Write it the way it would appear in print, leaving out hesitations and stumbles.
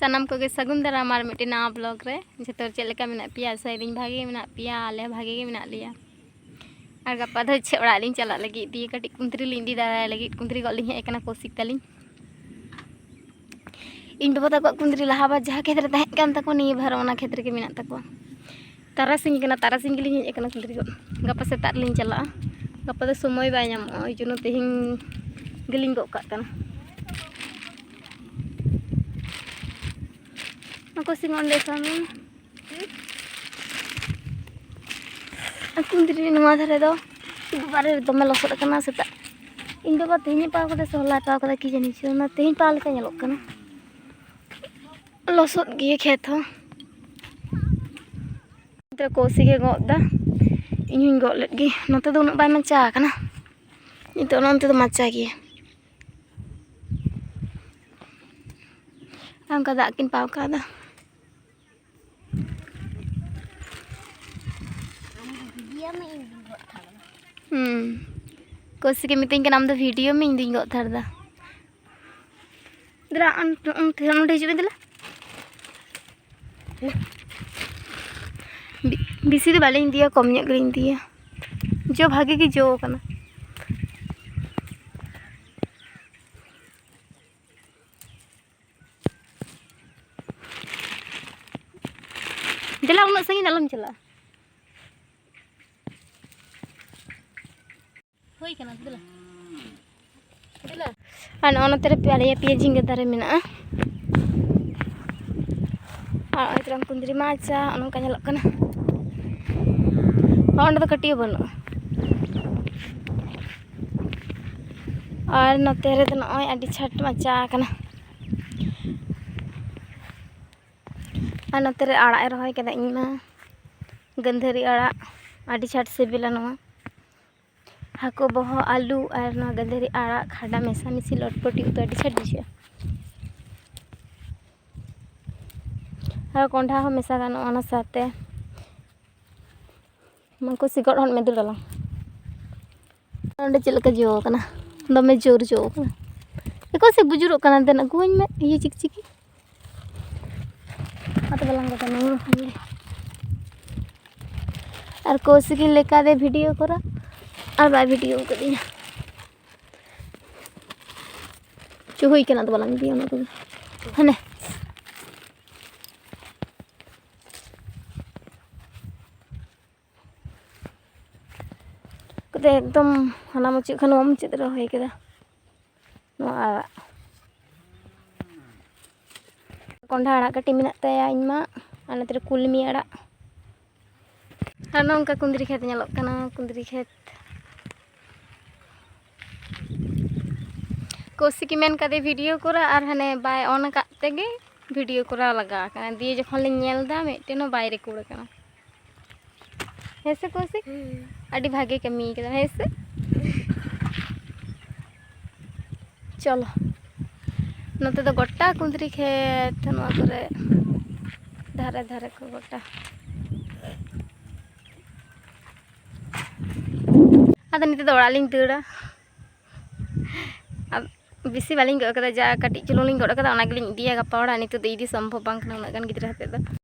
सानाम को सगुन दारा मार मिट्टी ना ब्लॉग रे जो चेक लेका मेना पिया सैरिंग भागे मेना पिया आले भागे के मेना लिया और गप्पा दो छे ओड़ा लिंग चला लगी दी कटी कुंतरी लिंदी दारा लगी कुंतरी गलिंग हे एकना कोसिक तलिंग इन बाबा तक कुंतरी लहा बा जहाँ खेत रे तहें कान तको नि भर ओना खेत रे के मेना तको तारासिंग केना तारासिंग के लिंग एकना कुंतरी को गप्पा सेता लिंग चला गप्पा दो समय बाय नामो जुनो तेहिं गलिंग गो का कना aku sing onde kami kuntri nuwa dhare do bare dome losot kana seta in Baba तेहिं pav kada sola paw kada ki jani chona तेहिं pav leka nyelok kana losot gie khet ho te kosi ge gok da inyung gok let gi note do unuk bai macha kana nito nonte do macha gi am kada kin paw kada Kosi के मितिंग के नाम दो video में इंदिंग गो थरदा दरा अन हिजुबे दिला BC दो बाले India कम ᱧᱚᱜ ᱜᱮ इंदिया जो भागे की जो कना दिला उन संगी दालम चला होई कना दिला दिला अन ओना तेरे प्याले पिया झिंगे दारे मेना आ इतरम कुंदरी माचा ओन का ñelok kana ओंड दो कटियो बनो और नते रे तो नय आडी छाट माचा kana आ नते रे आड़ा रहोय कदा इना गंधरी आड़ा आडी छाट सेबिला नवा हाको बहो आलू और ना गंधरी आड़ा खाड़ा मेसा मिसी लटपटी तो आडी छाट बुझे और कोंढा हो मेसा गानो ओना साथे मको सिगड़ हन में दुडला ओंडे चलका जो कना दमे जोर जो कना एको से बुजुरो कना देना गुइन में ये चिकचिकी अत बलंग कना हले और कोसिकी लेका दे वीडियो करा और बाय वीडियो को दिया चुहुई कना तो बलंग दिया ना हने एकदम हना मुचे खन मुचे रही के कोंढा आड़ा कटी मेना ताया इनमा आने कुलमी आड़ा नौका कुंदरी खेत ñelok kana कुंदरी खेत कोसी की मेन कदे वीडियो करा और हने बाय ऑन काते गे वीडियो करा लगा kana दिए जखन ले ñel दा मेटेनो बाय रेकॉर्ड kana हेसे कोसी अड़ी भागे कमी के हेसे चलो नते तो गोटा कुंदरी खेत नवा करे धारे धारे को गोटा अद निते तो ओड़ालिंग दड़ा अब बिसी बालिंग गो कदा जा कटी चुलुलिंग गो कदा ओना गलिंग दिया गपा ओड़ा निते तो इदी संभव बांग ना उना गान गिद्रा हते दा